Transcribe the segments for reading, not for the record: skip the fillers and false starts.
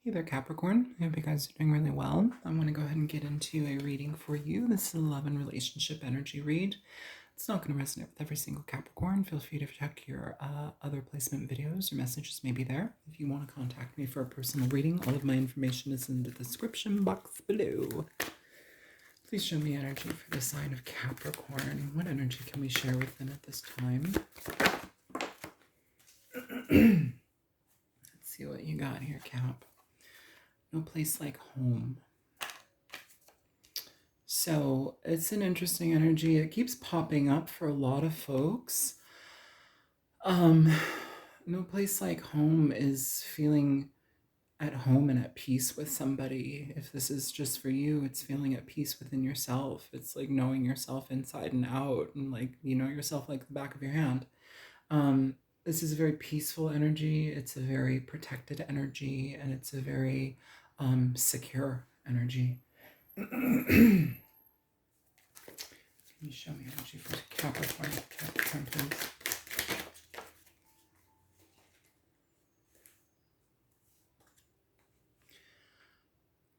Hey there, Capricorn. I hope you guys are doing really well. I'm going to go ahead and get into a reading for you. This is a love and relationship energy read. It's not going to resonate with every single Capricorn. Feel free to check your other placement videos. Your messages may be there. If you want to contact me for a personal reading, all of my information is in the description box below. Please show me energy for the sign of Capricorn. What energy can we share with them at this time? Let's see what you got here, Cap. No place like home. So it's an interesting energy. It keeps popping up for a lot of folks. No place like home is feeling at home and at peace with somebody. If this is just for you, it's feeling at peace within yourself. It's like knowing yourself inside and out, and like you know yourself like the back of your hand. This is a very peaceful energy. It's a very protected energy, and it's a very secure energy. Can you show me energy for Capricorn? Capricorn, please.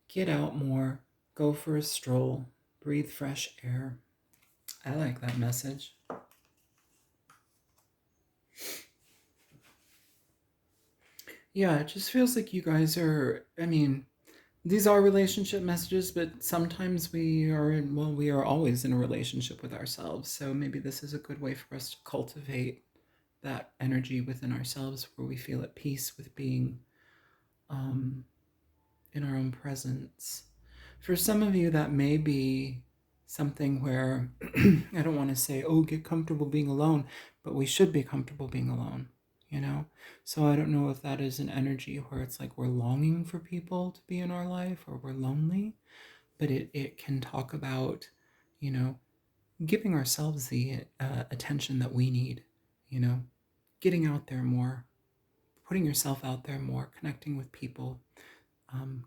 Get out more. Go for a stroll. Breathe fresh air. I like that message. Yeah, it just feels like you guys are, I mean, these are relationship messages, but sometimes we are in, well, we are always in a relationship with ourselves. So maybe this is a good way for us to cultivate that energy within ourselves where we feel at peace with being in our own presence. For some of you, that may be something where I don't want to say, oh, get comfortable being alone, but we should be comfortable being alone, you know? So I don't know if that is an energy where it's like we're longing for people to be in our life or we're lonely, but it can talk about, you know, giving ourselves the attention that we need, you know, getting out there more, putting yourself out there more, connecting with people.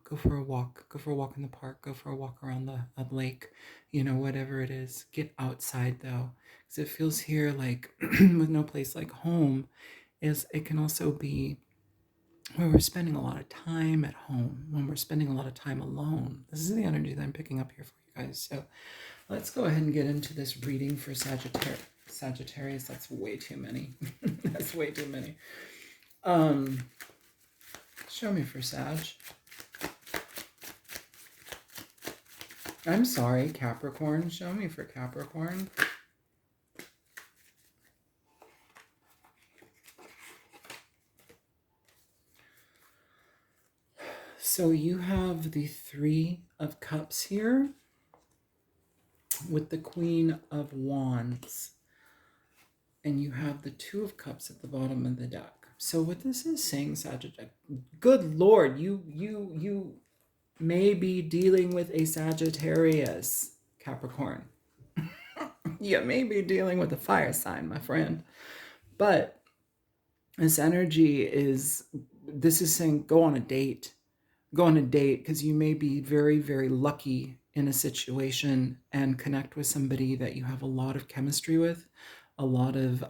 Go for a walk. Go for a walk in the park. Go for a walk around the lake. You know, whatever it is. Get outside though, because it feels here like with no place like home. Is it can also be where we're spending a lot of time at home. When we're spending a lot of time alone. This is the energy that I'm picking up here for you guys. So let's go ahead and get into this reading for Sagittarius. That's way too many. That's way too many. Show me for Sag. I'm sorry, Capricorn. Show me for Capricorn. So you have the Three of Cups here with the Queen of Wands. And you have the Two of Cups at the bottom of the deck. So what this is saying, Sagittarius, good Lord, you may be dealing with a Sagittarius, Capricorn. You may be dealing with a fire sign, my friend. But this energy is, this is saying go on a date. Go on a date because you may be very, very lucky in a situation and connect with somebody that you have a lot of chemistry with, a lot of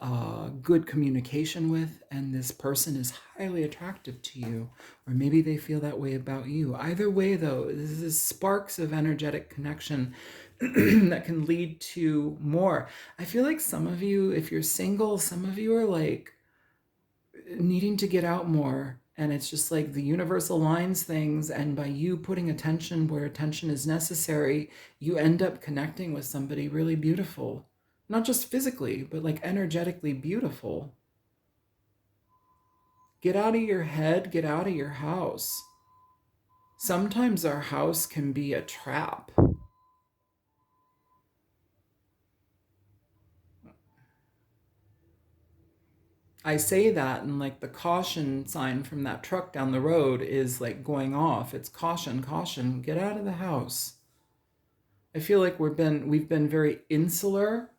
good communication with, and this person is highly attractive to you, or maybe they feel that way about you. Either way, though, this is sparks of energetic connection that can lead to more. I feel like some of you, if you're single, some of you are like needing to get out more. And it's just like the universe aligns things, and by you putting attention where attention is necessary, you end up connecting with somebody really beautiful. Not just physically, but like energetically beautiful. Get out of your head, get out of your house. Sometimes our house can be a trap. I say that, and like the caution sign from that truck down the road is like going off. It's caution, caution, get out of the house. I feel like we've been very insular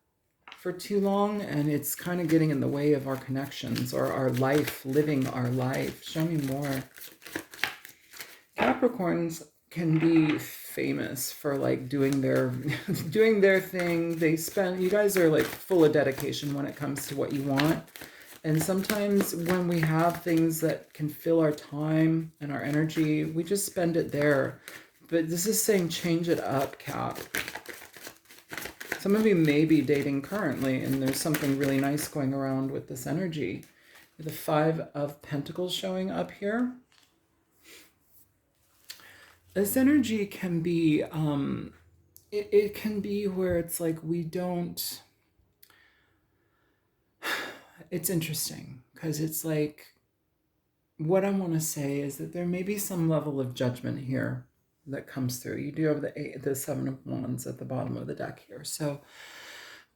for too long, and it's kind of getting in the way of our connections or our life, living our life. Show me more. Capricorns can be famous for like doing their doing their thing. You guys are like full of dedication when it comes to what you want. And sometimes when we have things that can fill our time and our energy, we just spend it there. But this is saying change it up, Cap. Some of you may be dating currently, and there's something really nice going around with this energy. The Five of Pentacles showing up here. This energy can be, it can be where it's like we don't, it's interesting because it's like, what I want to say is that there may be some level of judgment here that comes through. You do have the Seven of Wands at the bottom of the deck here. So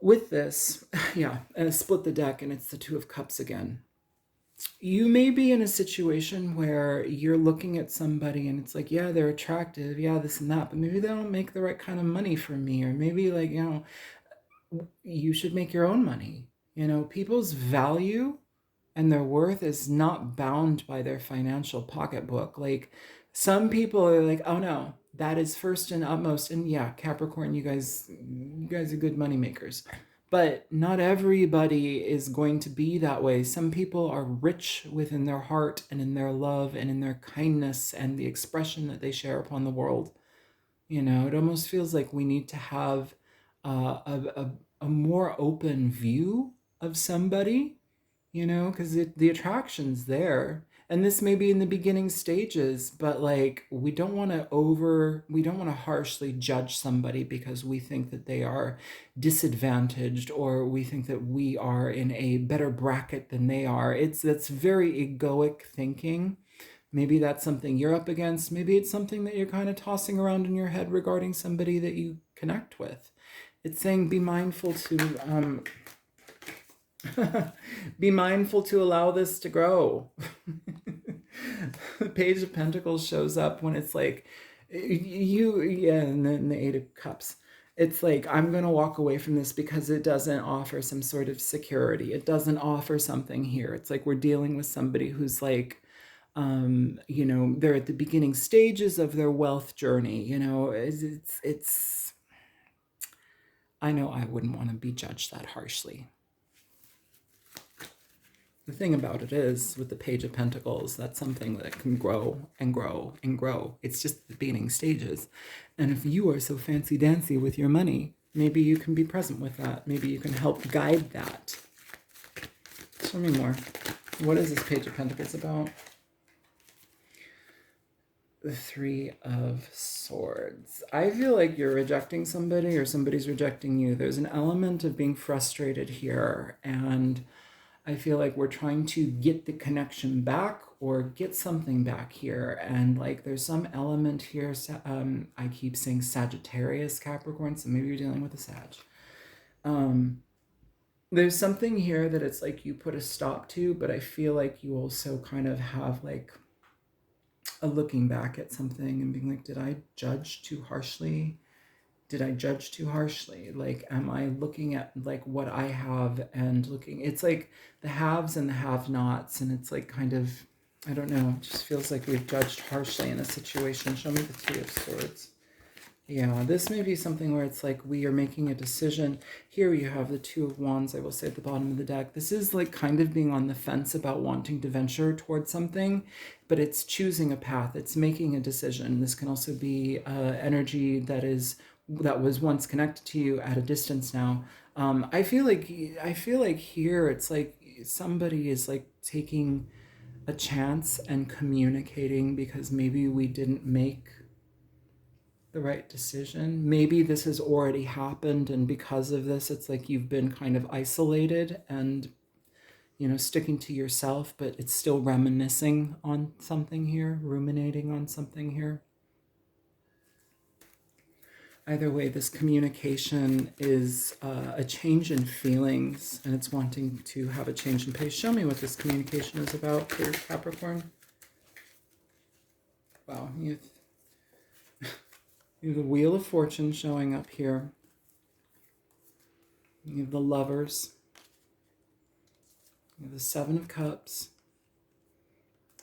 with this, yeah, and split the deck and it's the Two of Cups again. You may be in a situation where you're looking at somebody and it's like, yeah, they're attractive, yeah, this and that, but maybe they don't make the right kind of money for me, or maybe like, you know, you should make your own money. You know, people's value and their worth is not bound by their financial pocketbook. Like some people are like, oh no, that is first and utmost. And yeah, Capricorn, you guys are good money makers. But not everybody is going to be that way. Some people are rich within their heart and in their love and in their kindness and the expression that they share upon the world. You know, it almost feels like we need to have a more open view of somebody, you know, because the attraction's there. And this may be in the beginning stages, but like we don't want to harshly judge somebody because we think that they are disadvantaged or we think that we are in a better bracket than they are. That's very egoic thinking. Maybe that's something you're up against. Maybe it's something that you're kind of tossing around in your head regarding somebody that you connect with. It's saying be mindful to be mindful to allow this to grow. The Page of Pentacles shows up when it's like and then the Eight of Cups. It's like, I'm going to walk away from this because it doesn't offer some sort of security. It doesn't offer something here. It's like we're dealing with somebody who's like, you know, they're at the beginning stages of their wealth journey. You know, it's I know I wouldn't want to be judged that harshly. The thing about it is, with the Page of Pentacles, that's something that can grow and grow and grow. It's just the beginning stages. And if you are so fancy-dancy with your money, maybe you can be present with that. Maybe you can help guide that. Show me more. What is this Page of Pentacles about? The Three of Swords. I feel like you're rejecting somebody or somebody's rejecting you. There's an element of being frustrated here, and I feel like we're trying to get the connection back or get something back here. And like there's some element here, I keep saying Sagittarius, Capricorn, so maybe you're dealing with a Sag. There's something here that it's like you put a stop to, but I feel like you also kind of have like a looking back at something and being like, did I judge too harshly? Did I judge too harshly? Like, am I looking at like what I have and looking, it's like the haves and the have-nots, and it's like kind of, I don't know, it just feels like we've judged harshly in a situation. Show me the Two of Swords. Yeah, this may be something where it's like we are making a decision. Here you have the Two of Wands, I will say, at the bottom of the deck. This is like kind of being on the fence about wanting to venture towards something, but it's choosing a path. It's making a decision. This can also be energy that was once connected to you at a distance now. I feel like here it's like somebody is like taking a chance and communicating because maybe we didn't make the right decision. Maybe this has already happened, and because of this, it's like you've been kind of isolated and, you know, sticking to yourself, but it's still reminiscing on something here, ruminating on something here. Either way, this communication is a change in feelings, and it's wanting to have a change in pace. Show me what this communication is about for Capricorn. Wow, you have the Wheel of Fortune showing up here. You have the Lovers. You have the Seven of Cups.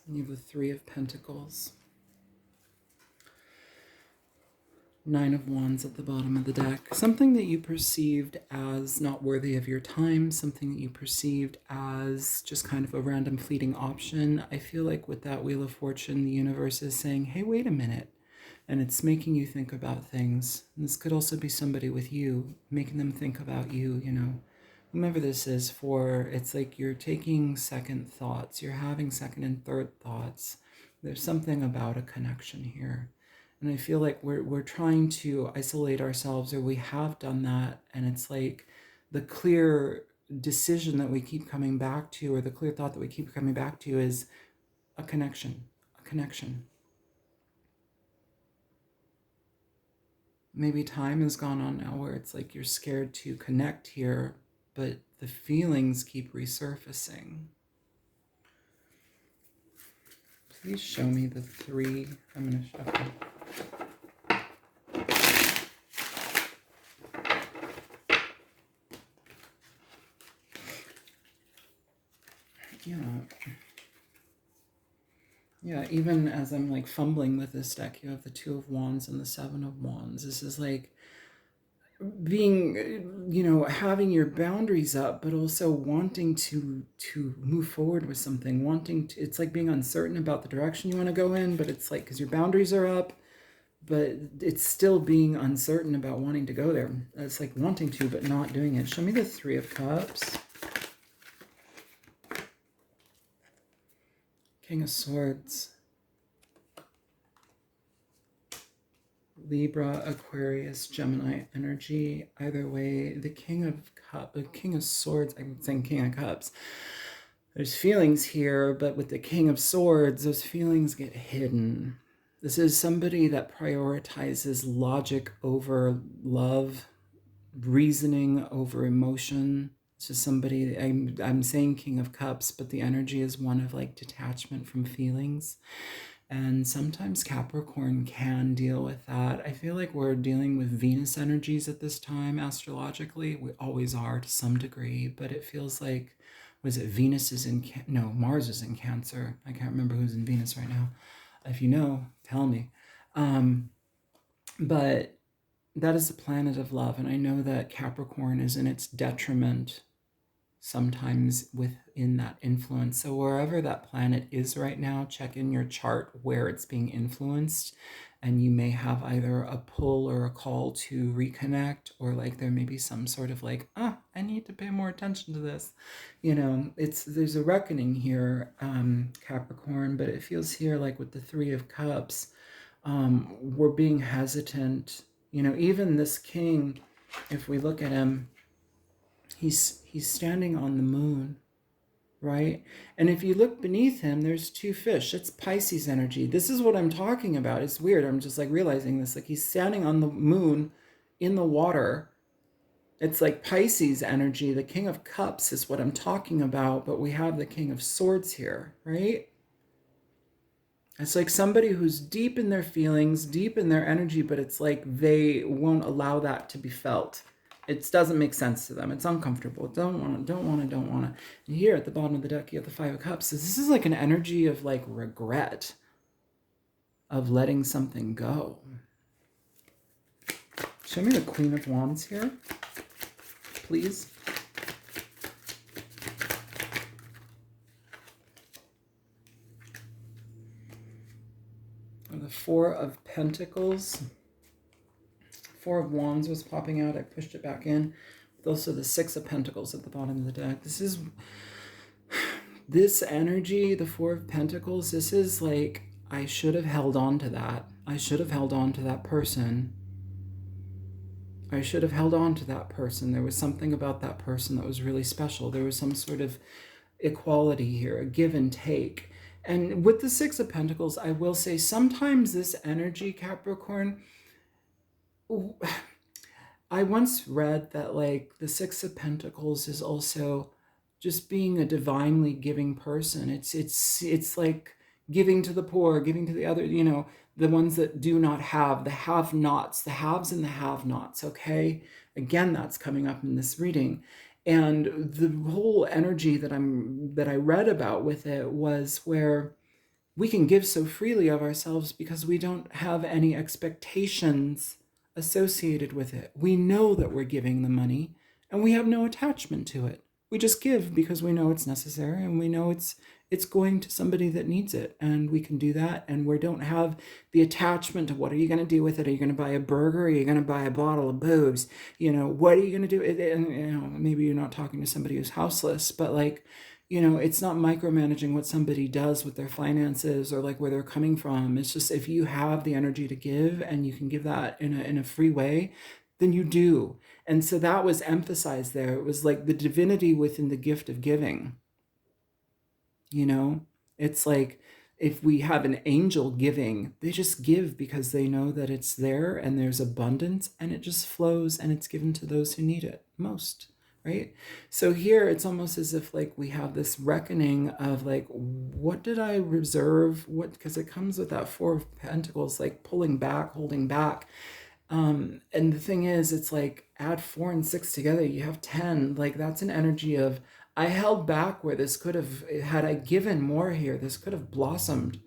And you have the Three of Pentacles. Nine of Wands at the bottom of the deck. Something that you perceived as not worthy of your time, something that you perceived as just kind of a random fleeting option. I feel like with that Wheel of Fortune, the universe is saying, hey, wait a minute. And it's making you think about things. And this could also be somebody with you, making them think about you, you know. Whomever this is for, it's like you're taking second thoughts. You're having second and third thoughts. There's something about a connection here. And I feel like we're trying to isolate ourselves, or we have done that. And it's like the clear decision that we keep coming back to, or the clear thought that we keep coming back to is a connection, a connection. Maybe time has gone on now where it's like you're scared to connect here, but the feelings keep resurfacing. Please show me the three. I'm going to shuffle. Yeah, even as I'm like fumbling with this deck, you have the Two of Wands and the Seven of Wands. This is like being, you know, having your boundaries up, but also wanting to move forward with something, wanting to, it's like being uncertain about the direction you want to go in, but it's like, because your boundaries are up, but it's still being uncertain about wanting to go there. It's like wanting to, but not doing it. Show me the Three of Cups. King of Swords. Libra, Aquarius, Gemini energy. Either way, the King of Swords, I'm saying King of Cups. There's feelings here, but with the King of Swords, those feelings get hidden. This is somebody that prioritizes logic over love, reasoning over emotion. It's just somebody, I'm saying King of Cups, but the energy is one of like detachment from feelings. And sometimes Capricorn can deal with that. I feel like we're dealing with Venus energies at this time astrologically. We always are to some degree, but it feels like, was it Venus is in, no, Mars is in Cancer. I can't remember who's in Venus right now. If you know, tell me. But that is the planet of love. And I know that Capricorn is in its detriment sometimes within that influence. So wherever that planet is right now, check in your chart where it's being influenced, and you may have either a pull or a call to reconnect, or like there may be some sort of like, I need to pay more attention to this. You know, there's a reckoning here, Capricorn, but it feels here like with the Three of Cups, we're being hesitant. You know, even this king, if we look at him, he's standing on the moon, right? And if you look beneath him, there's two fish. It's Pisces energy. This is what I'm talking about. It's weird. I'm just like realizing this. Like he's standing on the moon in the water. It's like Pisces energy. The King of Cups is what I'm talking about, but we have the King of Swords here, right? It's like somebody who's deep in their feelings, deep in their energy, but it's like they won't allow that to be felt. It doesn't make sense to them. It's uncomfortable. Don't want to. And here at the bottom of the deck, you have the Five of Cups. So this is like an energy of like regret, of letting something go. Show me the Queen of Wands here, please. The Four of Pentacles. Four of Wands was popping out. I pushed it back in. Also the Six of Pentacles at the bottom of the deck. This energy, the Four of Pentacles, this is like, I should have held on to that. I should have held on to that person. I should have held on to that person. There was something about that person that was really special. There was some sort of equality here, a give and take. And with the Six of Pentacles, I will say sometimes this energy, Capricorn, I once read that like the Six of Pentacles is also just being a divinely giving person. It's like giving to the poor, giving to the other, you know, the ones that do not have, the have-nots, the haves and the have-nots, okay? Again, that's coming up in this reading. And the whole energy that I read about with it was where we can give so freely of ourselves because we don't have any expectations associated with it. We know that we're giving the money and we have no attachment to it. We just give because we know it's necessary and we know it's going to somebody that needs it, and we can do that, and we don't have the attachment to what are you going to do with it. Are you going to buy a burger? Are you going to buy a bottle of booze? What are you going to do? And maybe you're not talking to somebody who's houseless, but like, it's not micromanaging what somebody does with their finances or like where they're coming from. It's just, if you have the energy to give and you can give that in a free way, then you do. And so that was emphasized there. It was like the divinity within the gift of giving. It's like if we have an angel giving, they just give because they know that it's there and there's abundance and it just flows and it's given to those who need it most. Right? So here it's almost as if like we have this reckoning of like, what did I reserve? Because it comes with that Four of Pentacles, like pulling back, holding back. And the thing is, it's like add 4 and 6 together, you have 10. Like that's an energy of, I held back where this could have, had I given more here, this could have blossomed.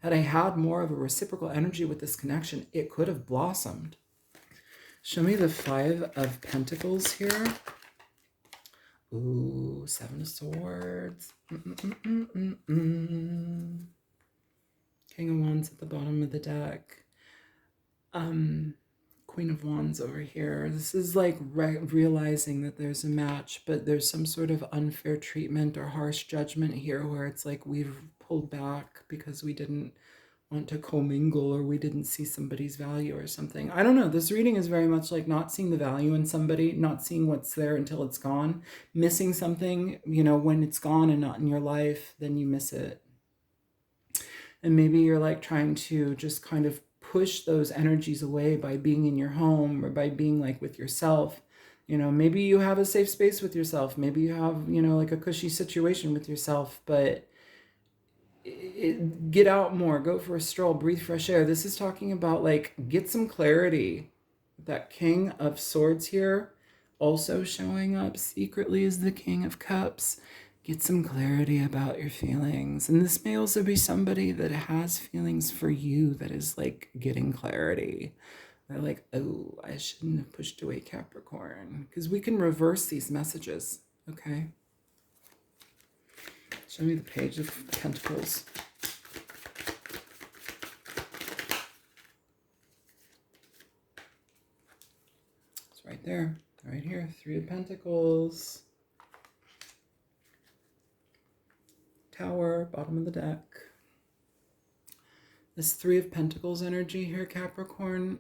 Had I had more of a reciprocal energy with this connection, it could have blossomed. Show me the 5 of Pentacles here. Ooh, 7 of Swords. King of Wands at the bottom of the deck. Queen of Wands over here. This is like realizing that there's a match, but there's some sort of unfair treatment or harsh judgment here where it's like we've pulled back because we didn't want to commingle or we didn't see somebody's value or something. I don't know. This reading is very much like not seeing the value in somebody, not seeing what's there until it's gone, missing something, when it's gone and not in your life, then you miss it. And maybe you're like trying to just kind of push those energies away by being in your home or by being like with yourself. Maybe you have a safe space with yourself. Maybe you have, like a cushy situation with yourself, but get out more, go for a stroll, breathe fresh air. This is talking about like, get some clarity. That King of Swords here also showing up secretly as the King of Cups. Get some clarity about your feelings. And this may also be somebody that has feelings for you that is like getting clarity. They're like, oh, I shouldn't have pushed away Capricorn. Because we can reverse these messages, okay? Show me the Page of Pentacles. It's right there, right here, 3 of Pentacles. Tower, bottom of the deck. This 3 of Pentacles energy here, Capricorn.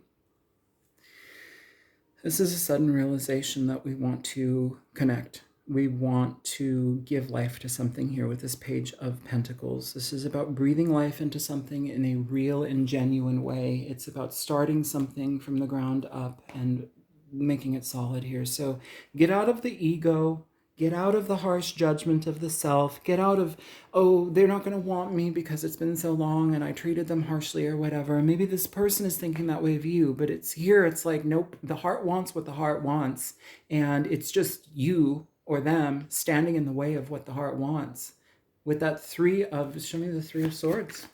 This is a sudden realization that we want to connect. We want to give life to something here with this Page of Pentacles. This is about breathing life into something in a real and genuine way. It's about starting something from the ground up and making it solid here. So get out of the ego. Get out of the harsh judgment of the self. Get out of, oh, they're not going to want me because it's been so long and I treated them harshly or whatever. Maybe this person is thinking that way of you, but it's here. It's like, nope, the heart wants what the heart wants. And it's just you or them standing in the way of what the heart wants. With that 3 of, show me the 3 of Swords.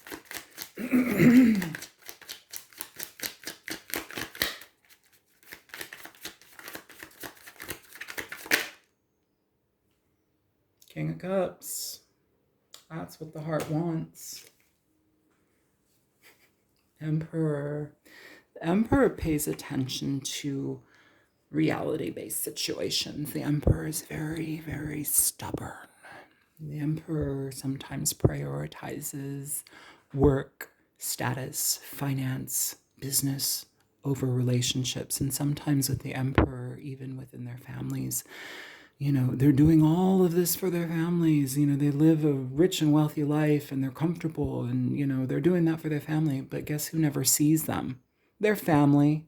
King of Cups. That's what the heart wants. Emperor. The Emperor pays attention to reality-based situations. The Emperor is very, very stubborn. The Emperor sometimes prioritizes work, status, finance, business over relationships. And sometimes with the Emperor, even within their families, they're doing all of this for their families. They live a rich and wealthy life and they're comfortable and, they're doing that for their family. But guess who never sees them? Their family.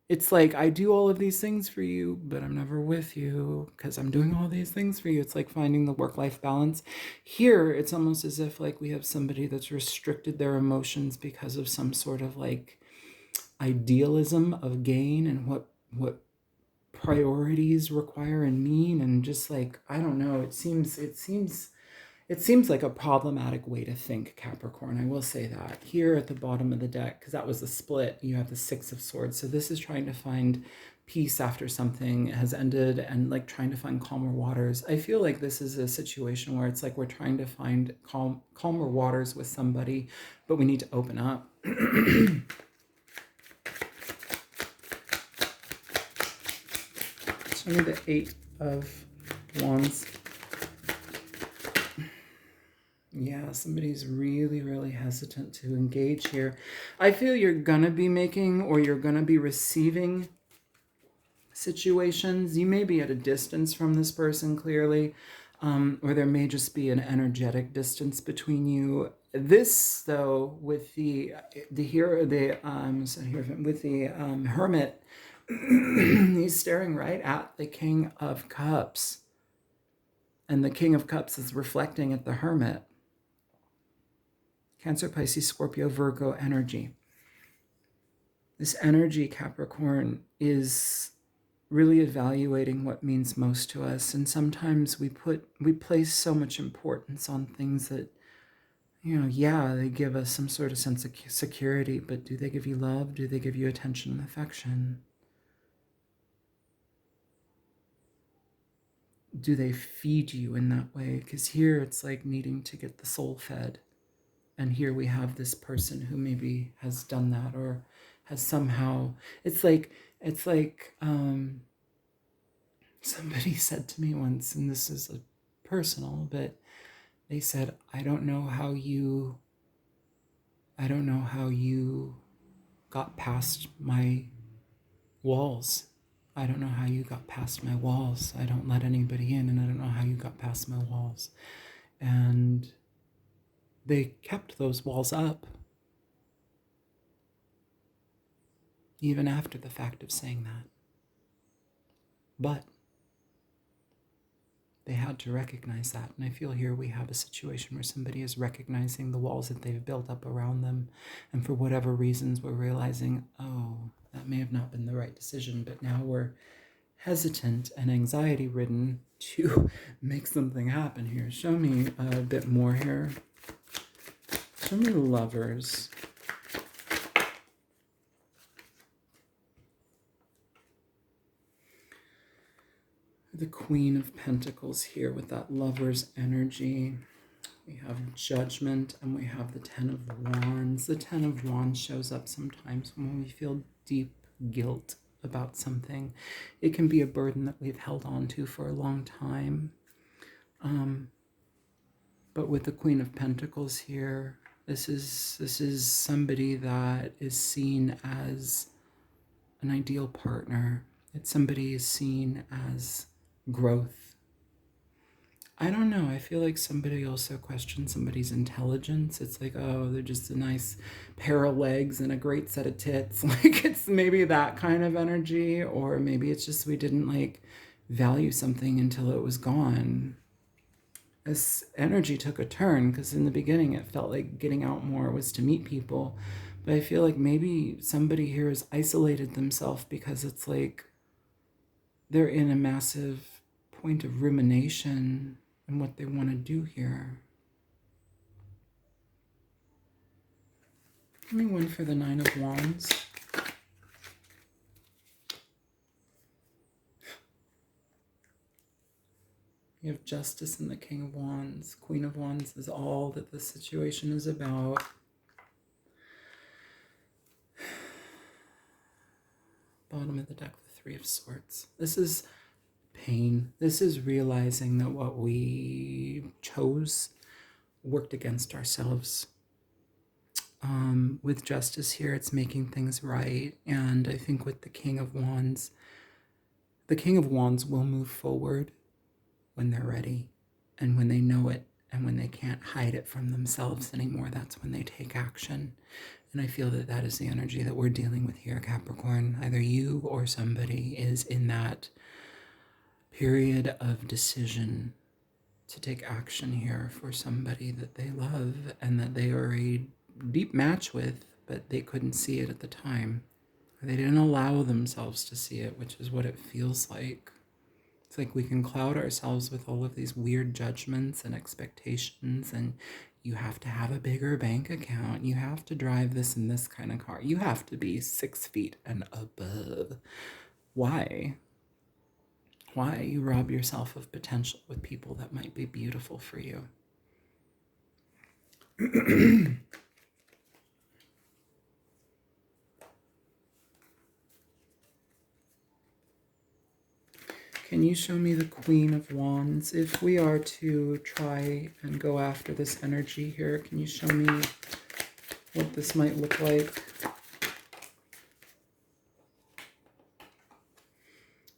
It's like, I do all of these things for you, but I'm never with you because I'm doing all these things for you. It's like finding the work-life balance. Here, it's almost as if like we have somebody that's restricted their emotions because of some sort of like idealism of gain and what priorities require and mean, and just like, I don't know, it seems It seems like a problematic way to think, Capricorn. I will say that. Here at the bottom of the deck, because that was the split, you have the Six of Swords. So this is trying to find peace after something has ended and like trying to find calmer waters. I feel like this is a situation where it's like we're trying to find calmer waters with somebody, but we need to open up. Show me the Eight of Wands. Yeah, somebody's really, really hesitant to engage here. I feel you're going to be making or you're going to be receiving situations. You may be at a distance from this person, clearly, or there may just be an energetic distance between you. This, though, with the Hermit, he's staring right at the King of Cups. And the King of Cups is reflecting at the Hermit. Cancer, Pisces, Scorpio, Virgo energy. This energy, Capricorn, is really evaluating what means most to us. And sometimes we place so much importance on things that, yeah, they give us some sort of sense of security, but do they give you love? Do they give you attention and affection? Do they feed you in that way? Because here it's like needing to get the soul fed. And here we have this person who maybe has done that or has somehow, it's like somebody said to me once, and this is personal, but they said, I don't know how you got past my walls. I don't know how you got past my walls. I don't let anybody in, and I don't know how you got past my walls. And they kept those walls up, even after the fact of saying that. But they had to recognize that. And I feel here we have a situation where somebody is recognizing the walls that they've built up around them. And for whatever reasons, we're realizing, oh, that may have not been the right decision. But now we're hesitant and anxiety-ridden to make something happen here. Show me a bit more here. Show me the Lovers. The Queen of Pentacles here with that Lover's energy. We have Judgment and we have the Ten of Wands. The Ten of Wands shows up sometimes when we feel deep guilt about something. It can be a burden that we've held on to for a long time. But with the Queen of Pentacles here, this is somebody that is seen as an ideal partner. It's somebody is seen as growth. I don't know. I feel like somebody also questions somebody's intelligence. It's like, oh, they're just a nice pair of legs and a great set of tits. Like it's maybe that kind of energy, or maybe it's just we didn't like value something until it was gone. This energy took a turn because in the beginning it felt like getting out more was to meet people. But I feel like maybe somebody here has isolated themselves because it's like they're in a massive point of rumination and what they want to do here. Give me one for the Nine of Wands. You have Justice and the King of Wands. Queen of Wands is all that this situation is about. Bottom of the deck, the Three of Swords. This is pain. This is realizing that what we chose worked against ourselves. With Justice here, it's making things right. And I think with the King of Wands will move forward when they're ready and when they know it and when they can't hide it from themselves anymore. That's when they take action. And I feel that that is the energy that we're dealing with here, Capricorn. Either you or somebody is in that period of decision to take action here for somebody that they love and that they are a deep match with, but they couldn't see it at the time. They didn't allow themselves to see it, which is what it feels like. It's like we can cloud ourselves with all of these weird judgments and expectations, and you have to have a bigger bank account. You have to drive this and this kind of car. You have to be 6 feet and above. Why? Why you rob yourself of potential with people that might be beautiful for you? Can you show me the Queen of Wands? If we are to try and go after this energy here, can you show me what this might look like?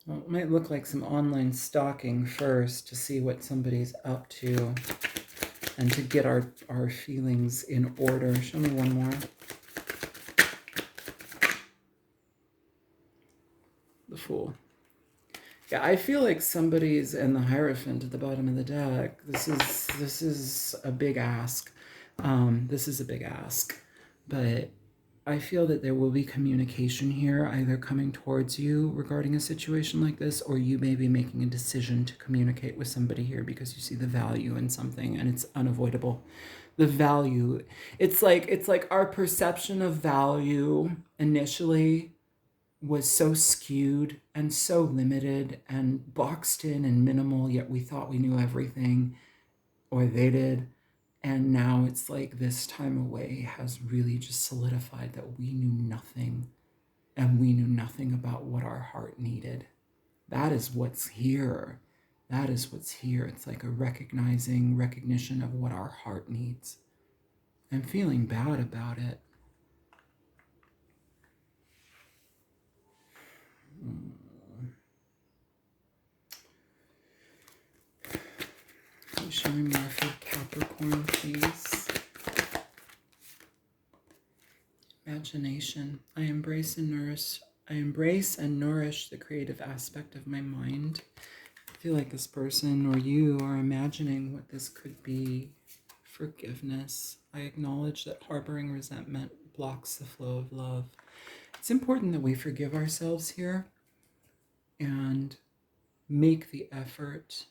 Well, it might look like some online stalking first to see what somebody's up to and to get our feelings in order. Show me one more. The Fool. Yeah, I feel like somebody's in the Hierophant at the bottom of the deck. This is a big ask. This is a big ask. But I feel that there will be communication here, either coming towards you regarding a situation like this, or you may be making a decision to communicate with somebody here because you see the value in something and it's unavoidable. The value, it's like our perception of value initially was so skewed and so limited and boxed in and minimal, yet we thought we knew everything, or they did. And now it's like this time away has really just solidified that we knew nothing, and we knew nothing about what our heart needed. That is what's here. That is what's here. It's like a recognition of what our heart needs. I'm feeling bad about it. Can you show me more for Capricorn, please? Imagination. I embrace and nourish the creative aspect of my mind. I feel like this person or you are imagining what this could be. Forgiveness. I acknowledge that harboring resentment blocks the flow of love. It's important that we forgive ourselves here and make the effort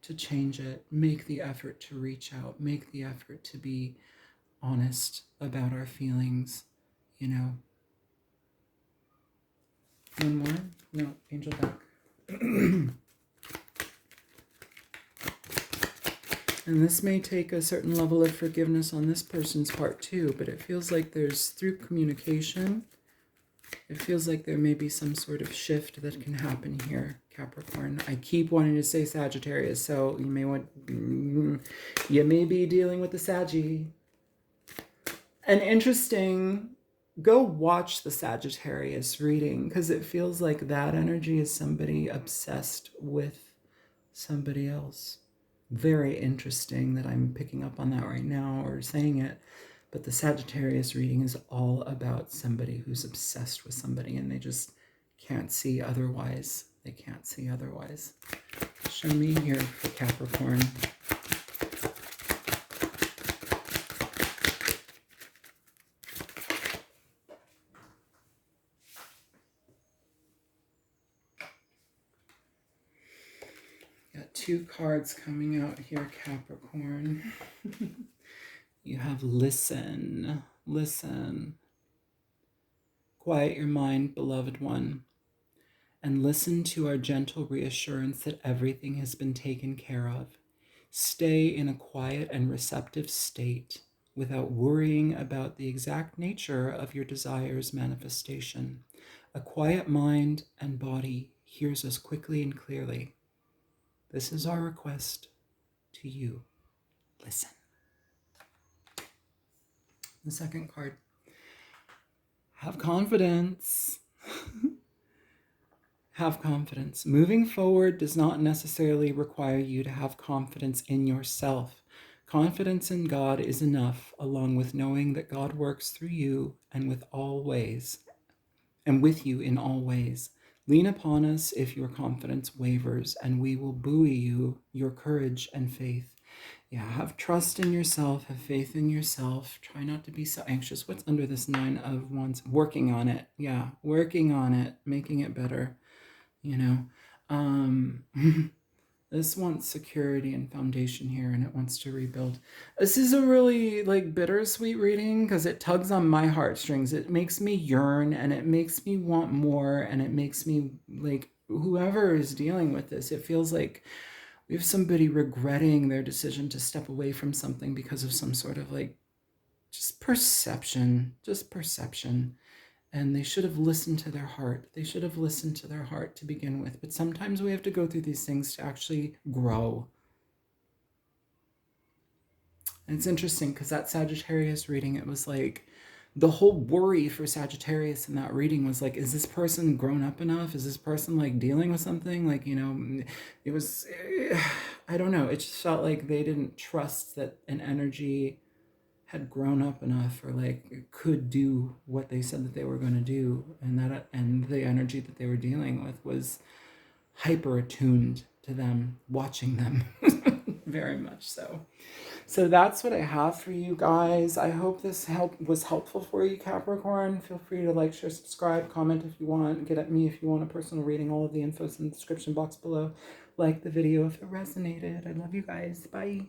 to change it, make the effort to reach out, make the effort to be honest about our feelings, you know. One more? No, angel back. And this may take a certain level of forgiveness on this person's part too, but it feels like there's, through communication, it feels like there may be some sort of shift that can happen here, Capricorn. I keep wanting to say Sagittarius, so you may be dealing with the Sagi. An interesting, go watch the Sagittarius reading, because it feels like that energy is somebody obsessed with somebody else. Very interesting that I'm picking up on that right now or saying it. But the Sagittarius reading is all about somebody who's obsessed with somebody and they just can't see otherwise. They can't see otherwise. Show me here for Capricorn. Got 2 cards coming out here, Capricorn. You have listen. Listen. Quiet your mind, beloved one, and listen to our gentle reassurance that everything has been taken care of. Stay in a quiet and receptive state without worrying about the exact nature of your desire's manifestation. A quiet mind and body hears us quickly and clearly. This is our request to you. Listen. The second card. Have confidence. Have confidence. Moving forward does not necessarily require you to have confidence in yourself. Confidence in God is enough, along with knowing that God works through you and with you in all ways. Lean upon us if your confidence wavers, and we will buoy you, your courage and faith. Yeah, have trust in yourself, have faith in yourself. Try not to be so anxious. What's under this 9 of Wands? Working on it. Yeah, working on it, making it better. You know, Um, this wants security and foundation here, and it wants to rebuild. This is a really like bittersweet reading because it tugs on my heartstrings. It makes me yearn, and it makes me want more, and it makes me like whoever is dealing with this, it feels like we have somebody regretting their decision to step away from something because of some sort of like just perception. And they should have listened to their heart. They should have listened to their heart to begin with. But sometimes we have to go through these things to actually grow. And it's interesting because that Sagittarius reading, it was like the whole worry for Sagittarius in that reading was like, is this person grown up enough? Is this person like dealing with something? Like, you know, it was, I don't know. It just felt like they didn't trust that an energy had grown up enough or like could do what they said that they were going to do, and the energy that they were dealing with was hyper attuned to them, watching them. Very much so. So that's what I have for you guys. I hope this was helpful for you, Capricorn. Feel free to like, share, subscribe, comment if you want, get at me if you want a personal reading. All of the info is in the description box below. Like the video if it resonated. I love you guys. Bye.